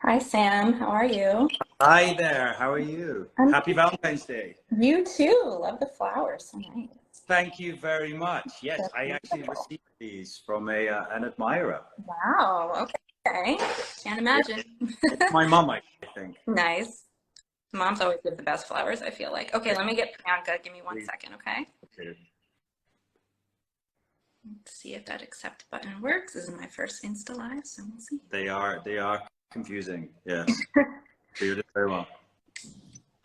Hi, Sam. How are you? Hi there, how are you? I'm Happy Valentine's Day. You too. Love the flowers. So nice. Thank you very much. Yes, They're I actually beautiful. received these from an admirer. Wow. Okay. Can't Yeah, imagine. it's my mum, I think. Nice. Moms always give the best flowers, I feel like. Okay, let me get Priyanka. Give me one Please. second, okay? Okay. Let's see if that accept button works. This is my first Insta Live, so we'll see. They are confusing. Yes, they did very well.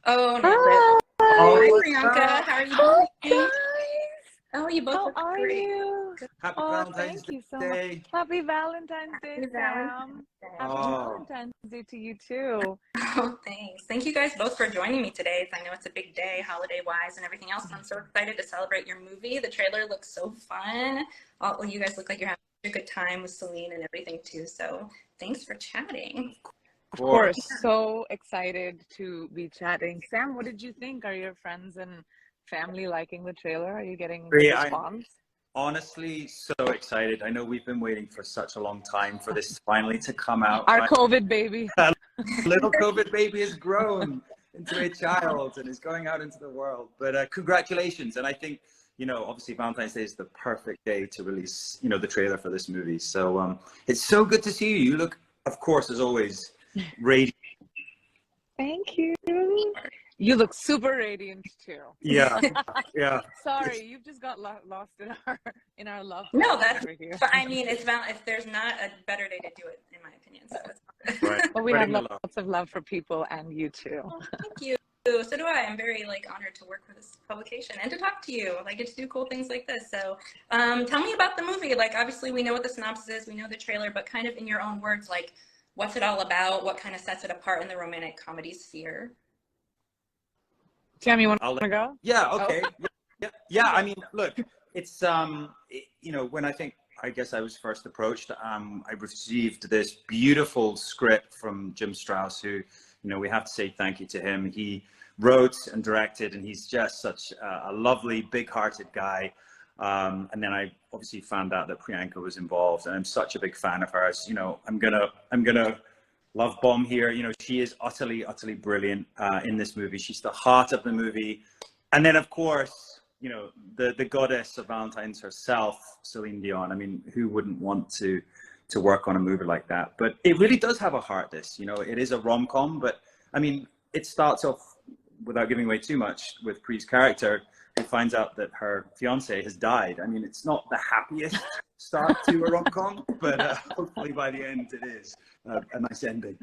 Oh, nailed it. Hi, Oh, Hi, what's Priyanka. up? How are you hi doing? guys. Oh, you both How look are great. you? Happy Oh, Valentine's thank you so much. Day. Happy Valentine's Day, Happy Valentine's Sam. Happy Day. Oh, Valentine's Day to you too. Oh, thanks. Thank you guys both for joining me today. I know it's a big day, holiday-wise and everything else. I'm so excited to celebrate your movie. The trailer looks so fun. Well, you guys look like you're having a good time with Celine and everything too. So thanks for chatting. of Of course. course, so excited to be chatting. Sam, what did you think? Are your friends and family liking the trailer? Are you getting good Yeah, I'm response? honestly so excited. I know we've been waiting for such a long time for this finally to come out. Our COVID baby. Little COVID baby has grown into a child and is going out into the world. But congratulations. And I think, obviously Valentine's Day is the perfect day to release, the trailer for this movie. So it's so good to see you. You look, of course, as always, radiant. Thank you. You look super radiant too. Yeah, yeah. Sorry, you've just got lost in our love No, potion that's, over here. but I mean, if there's not a better day to do it, in my opinion. So it's Right. Well, we have Spreading the love. lots of love for people and you too. well, thank you. So do I. I'm very honored to work for this publication and to talk to you. I get to do cool things like this. So tell me about the movie. Obviously we know what the synopsis is, we know the trailer, but kind of in your own words, what's it all about? What kind of sets it apart in the romantic comedy sphere? Sam, you want I'll let, to go? yeah, Oh, okay. Yeah. I mean, look, it's when I guess I was first approached, I received this beautiful script from Jim Strauss, who, we have to say thank you to him. He wrote and directed, and he's just such a lovely, big-hearted guy. And then I obviously found out that Priyanka was involved, and I'm such a big fan of hers. I'm gonna love bomb here. She is utterly, utterly brilliant in this movie. She's the heart of the movie. And then, of course, the goddess of Valentine's herself, Celine Dion. I mean, who wouldn't want to work on a movie like that? But it really does have a heart, this. It is a rom-com, but I mean, it starts off, without giving away too much, with Pri's character, who finds out that her fiance has died. I mean, it's not the happiest start to a rom-com, but hopefully by the end it is a nice ending.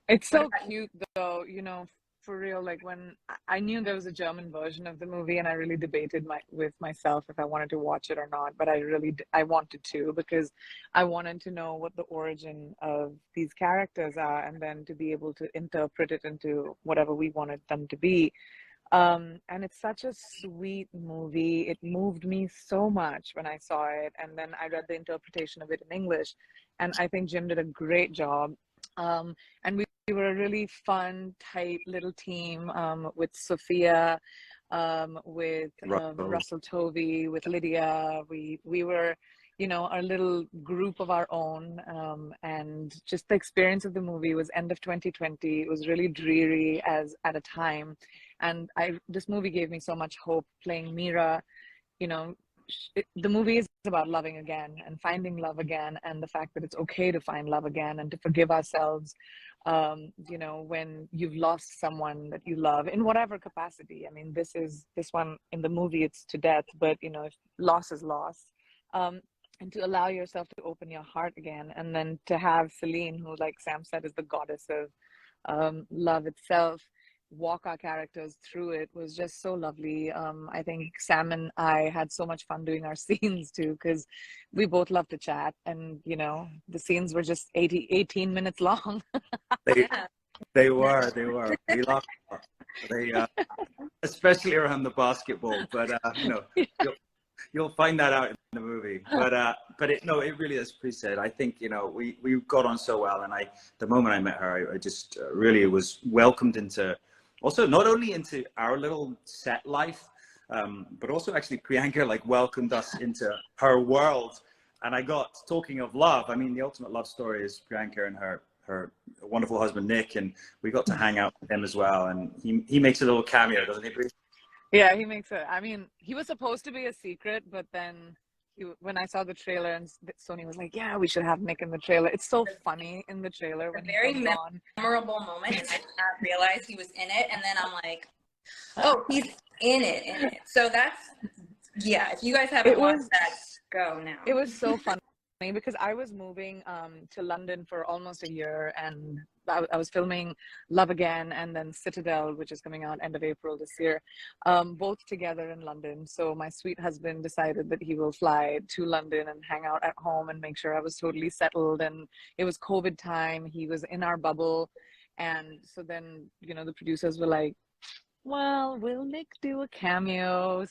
it's so cute though, for real. Like when I knew there was a German version of the movie, and I really debated with myself if I wanted to watch it or not. But I wanted to, because I wanted to know what the origin of these characters are, and then to be able to interpret it into whatever we wanted them to be. And it's such a sweet movie. It moved me so much when I saw it, and then I read the interpretation of it in English, and I think Jim did a great job. And we were a really fun, tight little team, with Sophia, with Russell. Russell Tovey, with Lydia. We were, our little group of our own. And just the experience of the movie was end of 2020. It was really dreary as at a time. And this movie gave me so much hope, playing Mira. The movie is about loving again and finding love again, and the fact that it's okay to find love again and to forgive ourselves, when you've lost someone that you love in whatever capacity. I mean, this one in the movie, it's to death, but if loss is loss. And to allow yourself to open your heart again, and then to have Celine, who, like Sam said, is the goddess of love itself, walk our characters through it, was just so lovely. I think Sam and I had so much fun doing our scenes too, because we both love to chat, and the scenes were just 18 minutes long. They, Yeah. they were. We laughed a lot. They, especially around the basketball, but you'll find that out in the movie. But it really, as Pri said, I think we got on so well, and the moment I met her, I just really was welcomed into, also not only into our little set life, but also actually Priyanka welcomed us into her world. And I got talking of love. I mean, the ultimate love story is Priyanka and her wonderful husband Nick, and we got to hang out with him as well. And he makes a little cameo, doesn't he, Pri? Yeah, he makes it. I mean, he was supposed to be a secret, but then when I saw the trailer and Sony was like, "Yeah, we should have Nick in the trailer." It's so funny in the trailer when A very he comes on. memorable moment, and I did not realize he was in it. And then I'm like, oh, he's in it. So that's, yeah, if you guys haven't watched that, go now. It was so funny because I was moving to London for almost a year, and I was filming Love Again and then Citadel, which is coming out end of April this year, both together in London. So my sweet husband decided that he will fly to London and hang out at home and make sure I was totally settled. And it was COVID time. He was in our bubble. And so then, you know, the producers were like, well, will Nick do a cameo?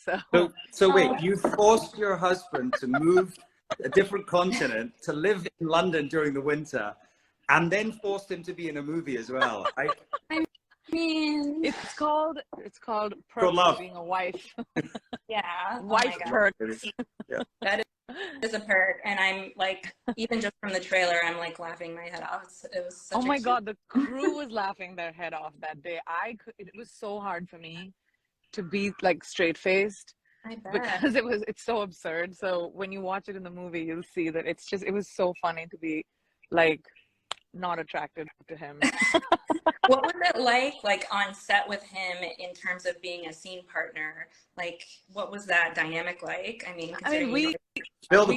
So wait, you forced your husband to move a different continent to live in London during the winter, and then forced him to be in a movie as well. I mean, it's called perks love. of being a wife. Yeah, Wife perks. Yeah. That is a perk, and I'm like, even just from the trailer, I'm like laughing my head off. It was such Oh my God, the crew was laughing their head off that day. It was so hard for me to be like straight faced because it's so absurd. So when you watch it in the movie, you'll see that it was so funny to be like not attracted to him. What was it like on set with him in terms of being a scene partner? Like, what was that dynamic like? I mean, we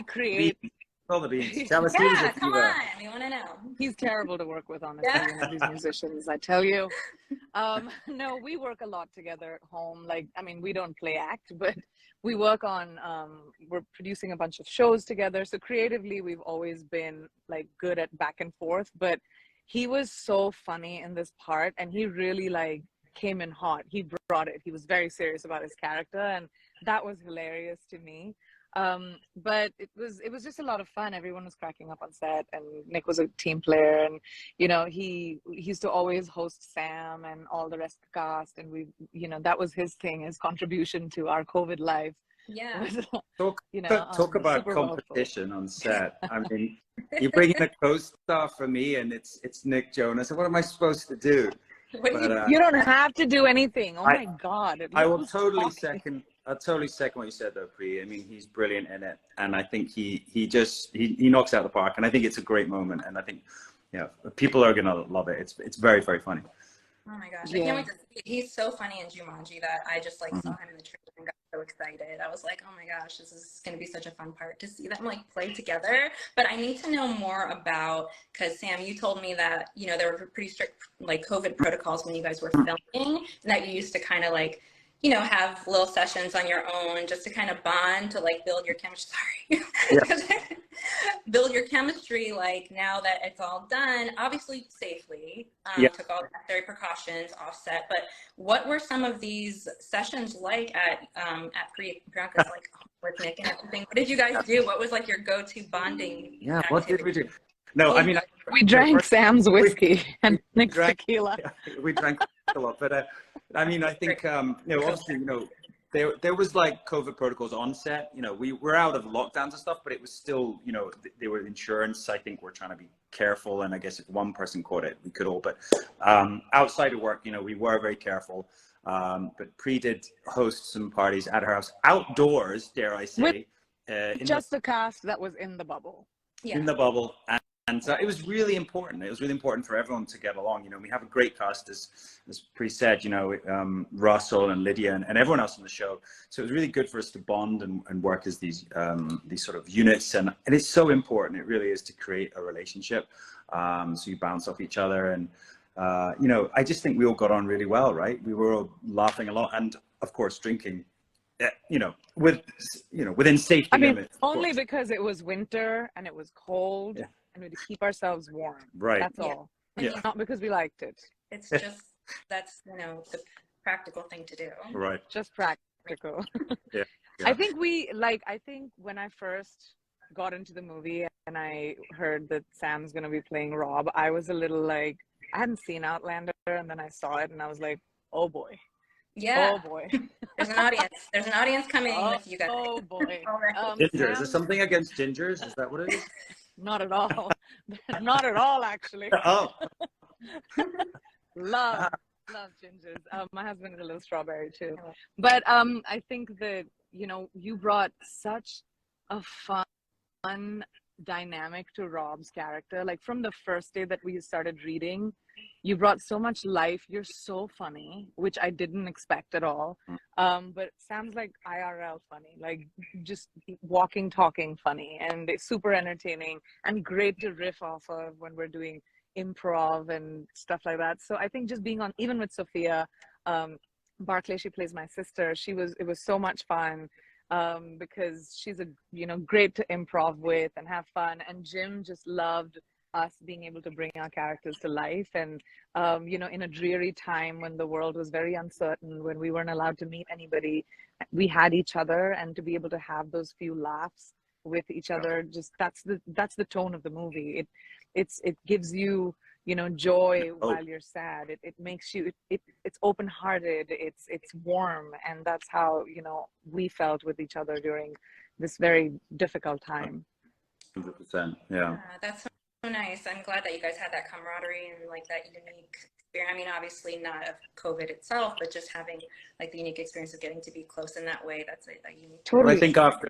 create. Spill the beans. Tell us. Yeah, come on, we want to know. He's terrible to work with, honestly. You know, these musicians, I tell you. No, we work a lot together at home. Like, I mean, we don't play act, but we work on, we're producing a bunch of shows together. So creatively, we've always been like good at back and forth, but he was so funny in this part, and he really like came in hot. He brought it. He was very serious about his character, and that was hilarious to me. But it was just a lot of fun. Everyone was cracking up on set, and Nick was a team player, and you know, he used to always host Sam and all the rest of the cast, and we, you know, that was his thing, his contribution to our COVID life. Yeah. Talk about competition on set. I mean, you bring in a co-star for me, and it's Nick Jonas. What am I supposed to do? You don't have to do anything. Oh my God! I will totally second. I'll totally second what you said, though, Pri. I mean, he's brilliant in it, and I think he knocks out the park. And I think it's a great moment, and I think, you know, people are gonna love it. It's very, very funny. Oh my gosh, I can't wait to see it. He's so funny in Jumanji that I just like saw him in the trailer and got so excited. I was like, oh my gosh, this is going to be such a fun part to see them like play together. But I need to know more about, because Sam, you told me that, you know, there were pretty strict like COVID protocols when you guys were filming, and that you used to kind of like, you know, have little sessions on your own just to kind of bond, to like build your chemistry. Sorry. Build your chemistry, like now that it's all done, obviously safely, took all the necessary precautions, offset. But what were some of these sessions like at Priyanka's like with Nick and everything? What did you guys do? What was like your go-to bonding? Yeah, activity? what did we do? No, I mean, we drank Sam's whiskey and Nick's tequila. Yeah, we drank a lot, but I mean, I think you know, obviously, you know, there was like COVID protocols on set. You know, we were out of lockdowns and stuff, but it was still, you know, they were insurance. I think we're trying to be careful, and I guess if one person caught it, we could all. But outside of work, you know, we were very careful. But Pri did host some parties at her house, outdoors, dare I say, with just the cast that was in the bubble. Yeah. In the bubble. And it was really important. It was really important for everyone to get along. You know, we have a great cast, as Pri said, you know, Russell and Lydia and everyone else on the show. So it was really good for us to bond and work as these sort of units. And it's so important. It really is, to create a relationship. So you bounce off each other. And, you know, I just think we all got on really well, right? We were all laughing a lot. And, of course, drinking, you know, within safety limits. Only because it was winter and it was cold. Yeah. And we had to keep ourselves warm. Right. That's all. Yeah. Not because we liked it. It's just, that's, you know, the practical thing to do. Right. Just practical. Yeah. I think when I first got into the movie and I heard that Sam's going to be playing Rob, I was a little like, I hadn't seen Outlander, and then I saw it and I was like, oh boy, Yeah. Oh boy. There's an audience. There's an audience coming Oh, with you guys. oh boy. Already. Ginger, is there Sam, something against gingers? Is that what it is? not at all. Not at all, actually. Oh. Love, love gingers. My husband is a little strawberry too. But I think that, you know, you brought such a fun dynamic to Rob's character. Like from the first day that we started reading, you brought so much life. You're so funny, which I didn't expect at all. But Sam's like IRL funny, like just walking, talking funny, and it's super entertaining and great to riff off of when we're doing improv and stuff like that. So I think just being on, even with Sophia Barclay, she plays my sister. It was so much fun because she's a, you know, great to improv with and have fun. And Jim just loved us being able to bring our characters to life. And you know, in a dreary time when the world was very uncertain, when we weren't allowed to meet anybody, we had each other, and to be able to have those few laughs with each other, just that's the tone of the movie. It gives you, you know, joy while you're sad. It makes you, it's open-hearted, it's warm, and that's how, you know, we felt with each other during this very difficult time. 100%. Yeah. That's so nice. I'm glad that you guys had that camaraderie and like that unique experience. I mean, obviously not of COVID itself, but just having like the unique experience of getting to be close in that way. That's a unique. Totally. Well, I think after,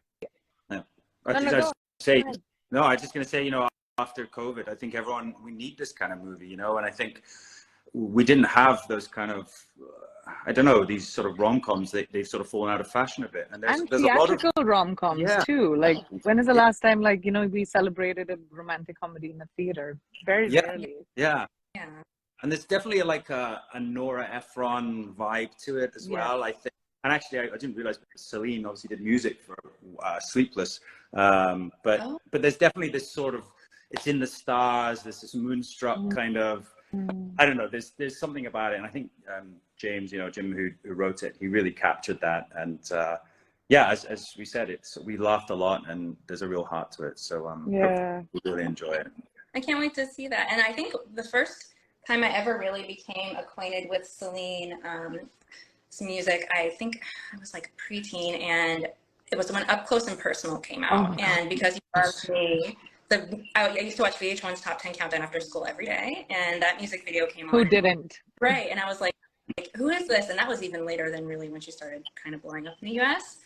I was just going to say, you know, after COVID, I think we need this kind of movie, you know, and I think we didn't have those kind of, I don't know, these sort of rom-coms. They've sort of fallen out of fashion a bit. And there's theatrical a lot of rom-coms too. Like, when is the last time, like, you know, we celebrated a romantic comedy in a theater? Very rarely. Yeah. And there's definitely like a Nora Ephron vibe to it as well, I think. And actually, I didn't realize Celine obviously did music for Sleepless. But there's definitely this sort of, it's in the stars, there's this moonstruck kind of, I don't know, there's something about it. And I think Jim who wrote it, he really captured that. And as we said, we laughed a lot, and there's a real heart to it. So we really enjoy it. I can't wait to see that. And I think the first time I ever really became acquainted with Celine's music, I think I was like preteen, and it was when Up Close and Personal came out. And because you are me, I used to watch VH1's Top 10 Countdown after school every day, and that music video came on. Who didn't? Right, and I was like, who is this? And that was even later than really when she started kind of blowing up in the US.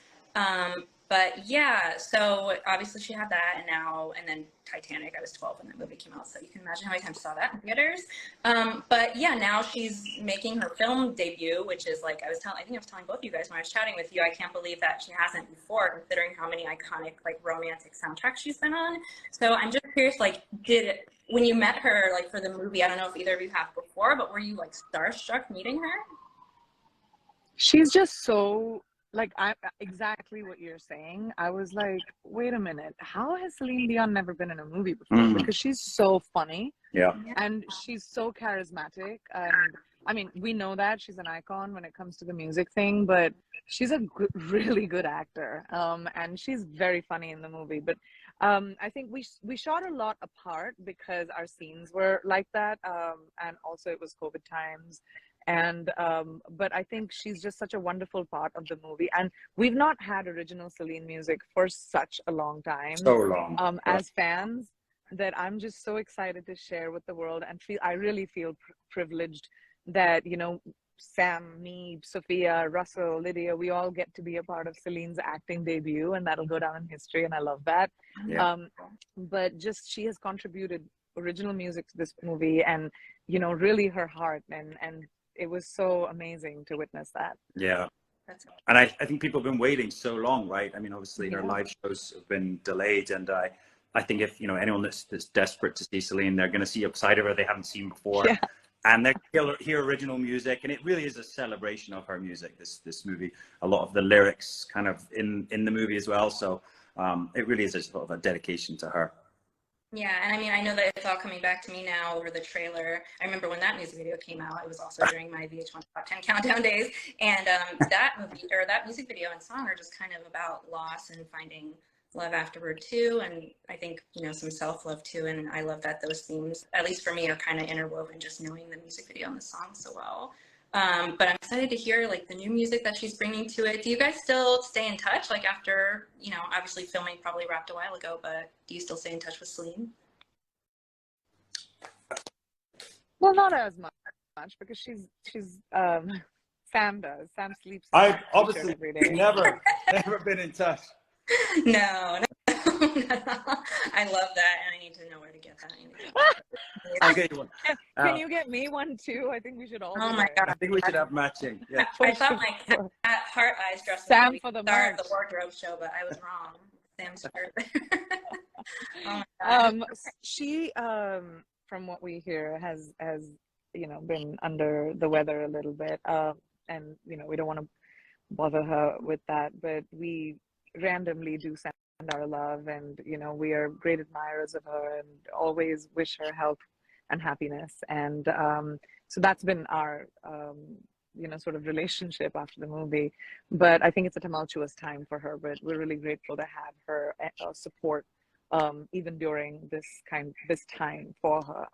But yeah, so obviously she had that, and then Titanic. I was 12 when that movie came out, so you can imagine how many times I saw that in theaters. But yeah, now she's making her film debut, which is like, I think I was telling both of you guys when I was chatting with you, I can't believe that she hasn't before, considering how many iconic like romantic soundtracks she's been on. So I'm just curious, like, when you met her, like for the movie, I don't know if either of you have before, but were you like starstruck meeting her? She's just so, like, exactly what you're saying. I was like, wait a minute, how has Celine Dion never been in a movie before? Because she's so funny, and she's so charismatic. And I mean, we know that she's an icon when it comes to the music thing, but she's a really good actor, and she's very funny in the movie. But I think we shot a lot apart because our scenes were like that, and also it was COVID times. And but I think she's just such a wonderful part of the movie, and we've not had original Celine music for such a long time, so long, as fans, that I'm just so excited to share with the world. And I really feel privileged that, you know, Sam, me, Sophia, Russell, Lydia, we all get to be a part of Celine's acting debut, and that'll go down in history, and I love that. But just, she has contributed original music to this movie, and, you know, really her heart, and it was so amazing to witness that. And I think people have been waiting so long, right? I mean, obviously her live shows have been delayed, and I think if, you know, anyone that's desperate to see Celine, they're going to see a side of her they haven't seen before, and they'll hear original music, and it really is a celebration of her music, this movie. A lot of the lyrics kind of in the movie as well, so it really is a sort of a dedication to her. Yeah, and I mean, I know that it's all coming back to me now over the trailer. I remember when that music video came out, it was also during my VH1 Top 10 Countdown days. And that movie, or that music video and song, are just kind of about loss and finding love afterward too. And I think, you know, some self-love too. And I love that those themes, at least for me, are kind of interwoven, just knowing the music video and the song so well. But I'm excited to hear like the new music that she's bringing to it. Do you guys still stay in touch? Like after, you know, obviously filming probably wrapped a while ago, but do you still stay in touch with Celine? Well, not as much because she's Sam does. Sam sleeps in I've that t-shirt obviously every day. never been in touch. No, no. I love that, and I need to know where to get that. I'll get you one. Can you get me one too? I think we should all. Oh do my it. God. I think we should have matching. Yeah. I thought my cat Heart Eyes dress was Sam going to for be the the star of merch. the wardrobe show, but I was wrong. Sam's shirt. Oh my God. She from what we hear has you know been under the weather a little bit, and you know we don't want to bother her with that, but we randomly do send our love, and you know we are great admirers of her and always wish her health and happiness, and so that's been our you know sort of relationship after the movie. But I think it's a tumultuous time for her, but we're really grateful to have her support even during this time for her.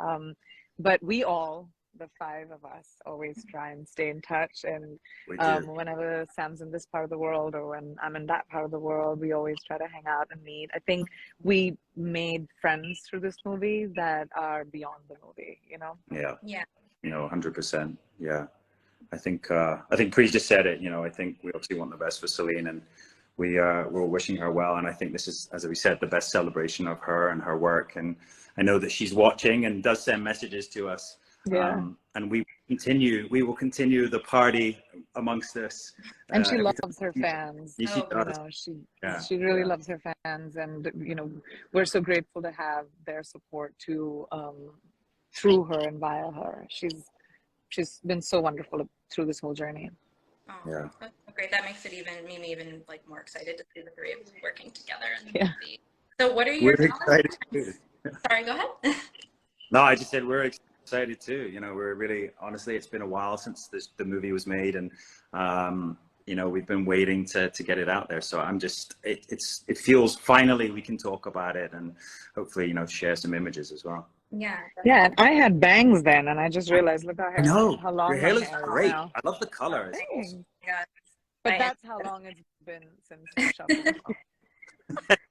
But we all, the five of us, always try and stay in touch, and We do. whenever Sam's in this part of the world or when I'm in that part of the world, we always try to hang out and meet. I think we made friends through this movie that are beyond the movie, you know? Yeah. Yeah. You know, 100%. Yeah. I think Pri just said it. You know, I think we obviously want the best for Celine, and we're wishing her well. And I think this is, as we said, the best celebration of her and her work. And I know that she's watching and does send messages to us. Yeah. And we will continue the party amongst us. And she loves her fans. She Oh, You does. know, Yeah. she really loves her fans, and you know, we're so grateful to have their support to through her and via her. She's been so wonderful through this whole journey. Oh, Yeah. that's so great. That makes it me even like more excited to see the three of you working together in the Yeah. movie. So what are your We're excited too. Sorry, go ahead. No, I just said we're excited too. You know, we're really, honestly, it's been a while since the movie was made, and you know, we've been waiting to get it out there. So I'm just, it feels finally we can talk about it, and hopefully, you know, share some images as well. Yeah. Yeah, and I had bangs then, and I just realized, look I know. how long Your hair my looks hair is great. now. I love the color. It's Thanks. awesome. Yeah. But I- that's how long it's been since I shaved.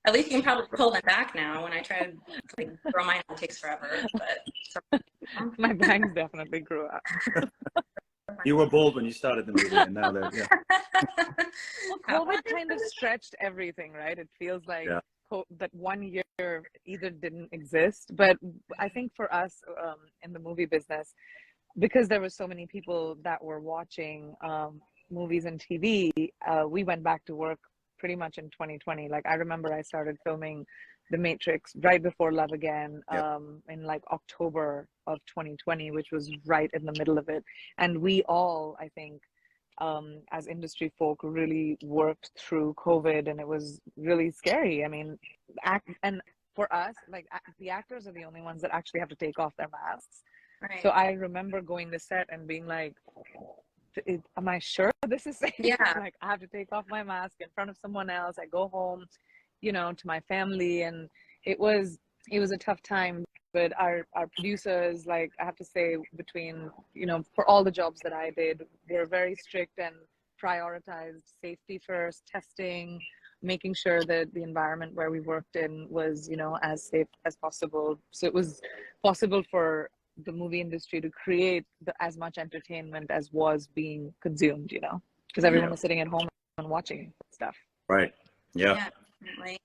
At least you can probably pull them back now. When I try to like grow mine, it takes forever. But My bangs definitely grew out. You were bald when you started the movie, and now they're, yeah. Well, COVID kind of stretched everything, right? It feels like Yeah. that 1 year either didn't exist, but I think for us in the movie business, because there were so many people that were watching movies and TV, we went back to work pretty much in 2020. Like I remember I started filming The Matrix right before Love Again in like October of 2020, which was right in the middle of it. And we all, I think, as industry folk, really worked through COVID, and it was really scary. I mean, and for us, like the actors are the only ones that actually have to take off their masks. right. So I remember going to set and being like, am I sure this is safe? Yeah. Like I have to take off my mask in front of someone else. I go home, you know, to my family, and it was a tough time. But our producers, like I have to say, between, you know, for all the jobs that I did, were very strict and prioritized safety first, testing, making sure that the environment where we worked in was, you know, as safe as possible. So it was possible for the movie industry to create as much entertainment as was being consumed, you know, because everyone was sitting at home and watching stuff. Right. Yeah. Yeah, definitely.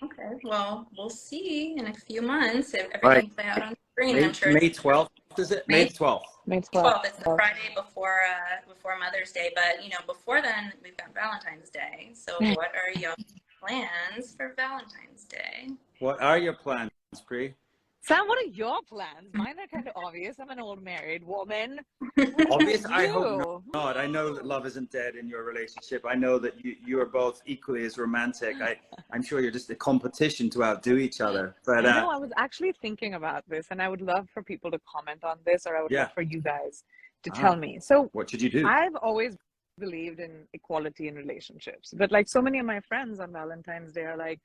Okay, well, we'll see in a few months if everything Right. play out on screen. May, I'm sure May 12th, is it? May 12th. May 12th. It's the 12th. Friday before Mother's Day, but you know, before then we've got Valentine's Day. So, what are your plans for Valentine's Day? What are your plans, Pri? Sam, what are your plans? Mine are kind of obvious. I'm an old married woman. Obvious? I You? hope not. I know that love isn't dead in your relationship. I know that you are both equally as romantic. I'm sure you're just a competition to outdo each other. But I know, I was actually thinking about this, and I would love for people to comment on this, or I would love for you guys to tell me. So what should you do? I've always believed in equality in relationships, but like so many of my friends on Valentine's Day are like,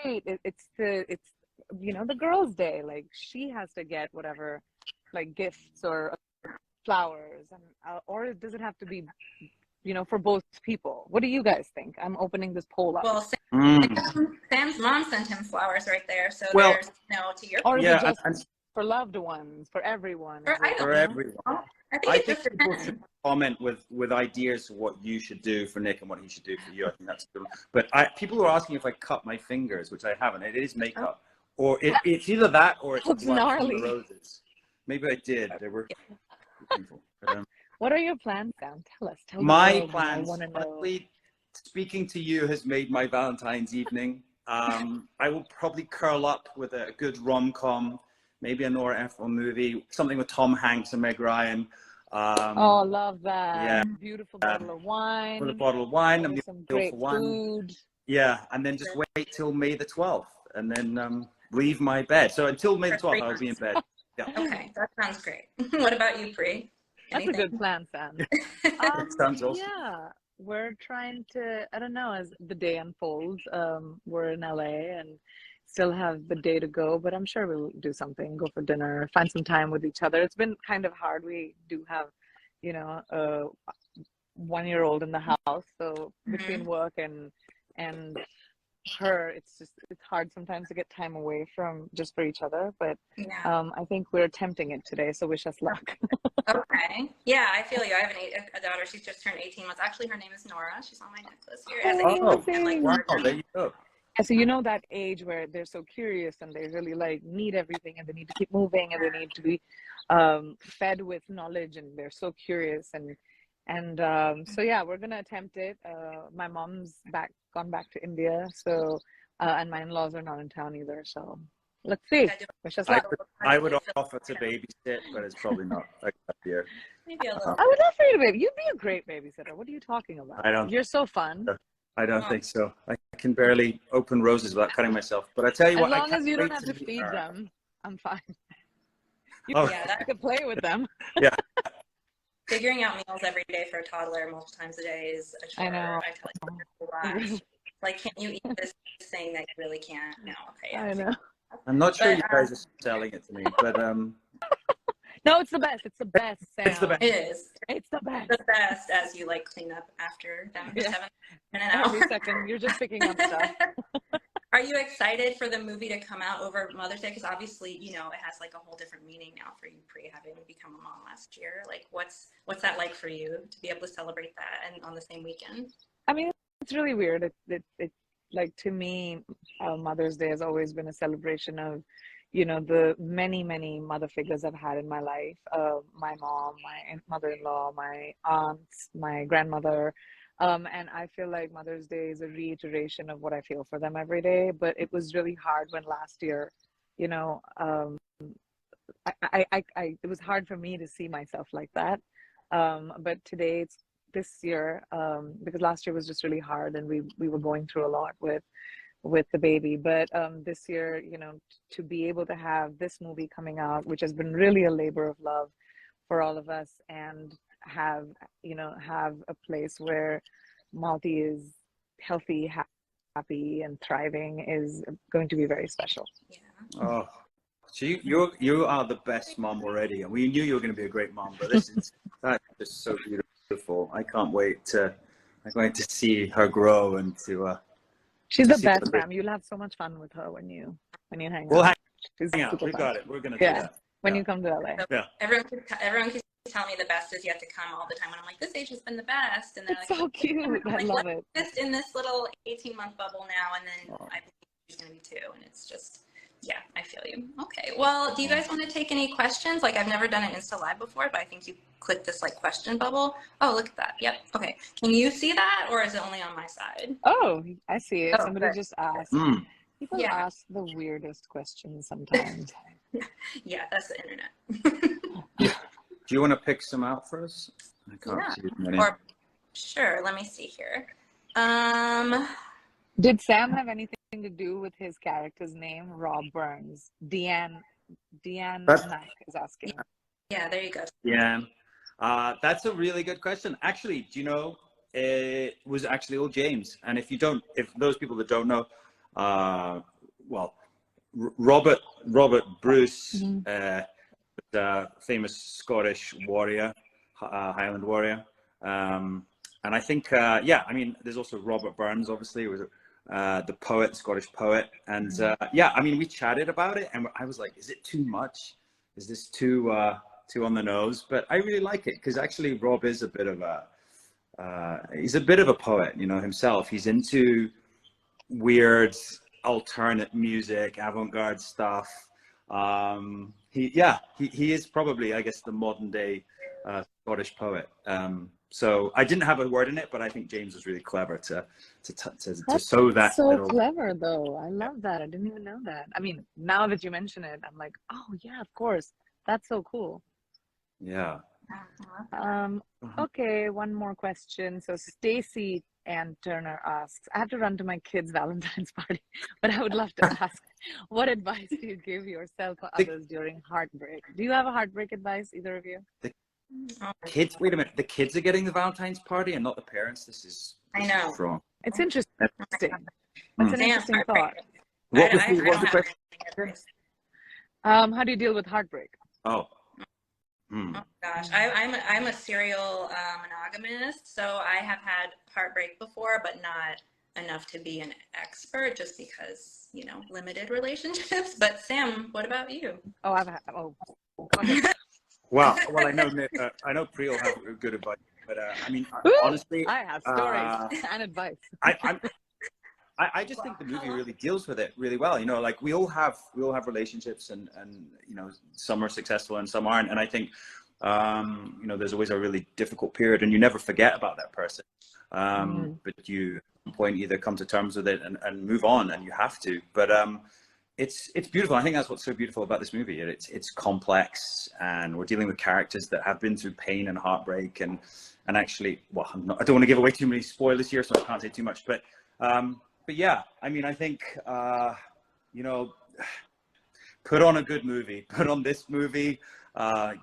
wait, it's you know, the girl's day. Like she has to get whatever, like gifts or flowers, and or does it have to be, for both people? What do you guys think? I'm opening this poll up. Well, Sam's mom sent him flowers right there, so Well, there's to your Or is yeah, it just for loved ones, for everyone? for everyone. I I think it think just people depends. should comment with ideas of what you should do for Nick and what he should do for you. I think that's good. But people are asking if I cut my fingers, which I haven't. It is makeup, or it's either that or it's That's blood from gnarly. the roses. Maybe I did. They were painful. But, What are your plans, Sam? Tell us. Tell the my world. plans, I want to know. honestly, speaking to you has made my Valentine's evening. I will probably curl up with a good rom-com, maybe a Nora Ephron movie, something with Tom Hanks and Meg Ryan. Oh, love that. Yeah. Beautiful bottle of wine. With a bottle of wine, I'm some the great for one. food. Yeah, and then just wait till May the 12th, and then leave my bed. So until May the 12th, I'll be in bed. Yeah. Okay, that sounds great. What about you, Pri? That's a good plan, Sam. Sounds awesome. Yeah, we're trying to, I don't know, as the day unfolds, we're in LA and still have the day to go, but I'm sure we'll do something, go for dinner, find some time with each other. It's been kind of hard. We do have, a 1-year-old in the house, so between work and her, it's hard sometimes to get time away from just for each other, but I think we're attempting it today, so wish us luck. Okay. Yeah, I feel you. I have a daughter. She's just turned 18 months. Actually, her name is Nora. She's on my necklace here. Wow, there you go. So that age where they're so curious and they really need everything and they need to keep moving and they need to be fed with knowledge and they're so curious and so yeah, we're gonna attempt it. My mom's gone back to India, so and my in-laws are not in town either, so let's see. Wish us luck. I would offer to babysit, but it's probably not a good idea. Maybe a little. I would love for you to baby. You'd be a great babysitter. What are you talking about? You're so fun. I don't think so. I can barely open roses without cutting myself. But I tell you what, as long as you don't have to feed them, I'm fine. You can play with them. Yeah. Figuring out meals every day for a toddler multiple times a day is a chore. I know. I tell you, like, can't you eat this thing that you really can't? No. Okay. I know. I'm not sure you guys are selling it to me, but no, it's the best. It's the best. Sam. It's the best. It is. It's the best. The best as you clean up after them for 7 in an hour. Every second, you're just picking up stuff. Are you excited for the movie to come out over Mother's Day? Because obviously, it has a whole different meaning now for you, Pri, having become a mom last year. What's that like for you to be able to celebrate that and on the same weekend? I mean, it's really weird. It to me, Mother's Day has always been a celebration of, the many, many mother figures I've had in my life. My mom, my mother-in-law, my aunts, my grandmother. And I feel like Mother's Day is a reiteration of what I feel for them every day. But it was really hard when last year, it was hard for me to see myself like that. But today, it's this year, because last year was just really hard and we were going through a lot with the baby. But this year, to be able to have this movie coming out, which has been really a labor of love for all of us, and have a place where Malti is healthy, happy, and thriving is going to be very special. Yeah. Oh, so you are the best mom already, and we knew you were going to be a great mom. But that's just so beautiful. I can't wait to see her grow and to. She's the best, Sam. You'll have so much fun with her when you hang out. We'll hang out. We got it. We're gonna do that. When you come to LA. Yeah. Everyone keeps telling me the best is yet to come all the time. And I'm like, this age has been the best. And they're It's so cute. I love it. Just in this little 18-month bubble now, and then I believe she's gonna be 2, and it's just. Yeah, I feel you. Okay. Well, do you guys want to take any questions? I've never done an Insta Live before, but I think you click this question bubble. Oh, look at that. Yep. Okay. Can you see that, or is it only on my side? Oh, I see it. Oh, somebody just asked. People ask the weirdest questions sometimes. Yeah, that's the internet. Do you want to pick some out for us? I can't see many. Or sure. Let me see here. Did Sam have anything to do with his character's name, Rob Burns? Deanne Mack is asking. Yeah, there you go. Yeah, that's a really good question. Actually, do you know, it was actually all James. And if those people that don't know, Robert Bruce, famous Scottish warrior, Highland warrior. And I think, yeah, I mean, there's also Robert Burns, obviously, who was the poet, Scottish poet. And yeah, I mean, we chatted about it, and I was like, is it too much? Is this too on the nose? But I really like it, because actually Rob is a bit of he's a bit of a poet, you know, himself. He's into weird alternate music, avant-garde stuff. He is probably, I guess, the modern day Scottish poet. So I didn't have a word in it, but I think James was really clever to sow that. So little... clever, though. I love that. I didn't even know that. I mean, now that you mention it, I'm like, oh yeah, of course. That's so cool. Yeah. Okay, one more question. So Stacy Ann Turner asks, I have to run to my kids' Valentine's party, but I would love to ask, what advice do you give yourself or others during heartbreak? Do you have a heartbreak advice, either of you? Kids, wait a minute. The kids are getting the Valentine's party and not the parents. This is wrong. It's interesting. That's an interesting thought. What was the question? How do you deal with heartbreak? Oh. Oh gosh, I'm a serial monogamist, so I have had heartbreak before, but not enough to be an expert, just because, you know, limited relationships. But Sam, what about you? Oh, I've had. Oh, go ahead. Well, I know Pri will have good advice, but I mean, honestly, I have stories and advice. I just think the movie really deals with it really well. You know, like we all have relationships, and you know, some are successful and some aren't. And I think you know, there's always a really difficult period, and you never forget about that person. But you at some point either come to terms with it and move on, and you have to. But it's beautiful. I think that's what's so beautiful about this movie. It's complex, and we're dealing with characters that have been through pain and heartbreak, and actually, well, I don't want to give away too many spoilers here, so I can't say too much. But yeah, I mean, I think you know, put on a good movie. Put on this movie.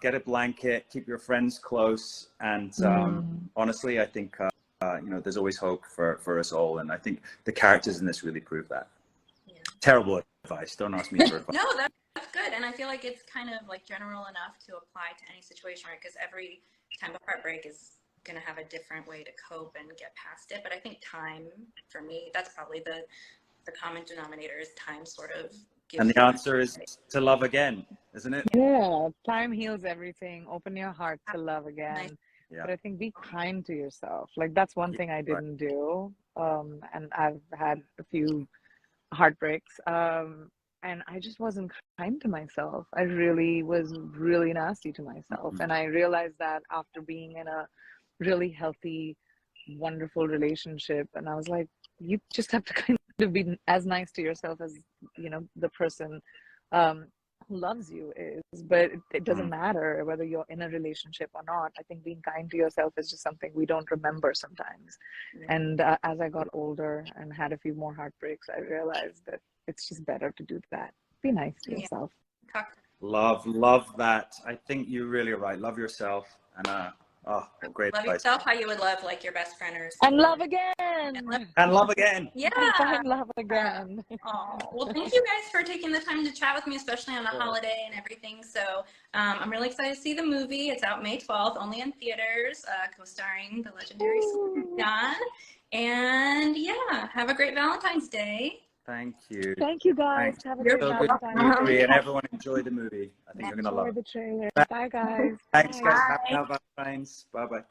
Get a blanket. Keep your friends close. And honestly, I think you know, there's always hope for us all. And I think the characters in this really prove that. Yeah. Terrible advice. Don't ask me for advice. No, that's good. And I feel like it's kind of like general enough to apply to any situation, right? Because every time of heartbreak is going to have a different way to cope and get past it. But I think time, for me, that's probably the common denominator, is time sort of gives. And the answer is to love again, isn't it? Yeah, time heals everything. Open your heart to love again. Nice. Yeah. But I think be kind to yourself. Like, that's one thing I didn't do. And I've had a few heartbreaks. And I just wasn't kind to myself. I really was really nasty to myself. And I realized that after being in a really healthy, wonderful relationship. And I was like, you just have to kind of be as nice to yourself as, you know, the person who loves you is. But it doesn't matter whether you're in a relationship or not. I think being kind to yourself is just something we don't remember sometimes. And as I got older and had a few more heartbreaks, I realized that it's just better to do that. Be nice to yourself. Love that. I think you're really right. Love yourself. And oh, great love advice. yourself how you would love like your best friend or something. And love again. And love again. Yeah. And love again. Oh, well, thank you guys for taking the time to chat with me, especially on a holiday and everything. So I'm really excited to see the movie. It's out May 12th, only in theaters, co-starring the legendary Celine Dion. And yeah, have a great Valentine's Day. Thank you. Thank you, guys. Thanks. Have a great Valentine's Day. And everyone enjoy the movie. I think you're going to love it. Enjoy the trailer. Bye, guys. Thanks, Bye. guys. Happy Valentine's. Bye-bye.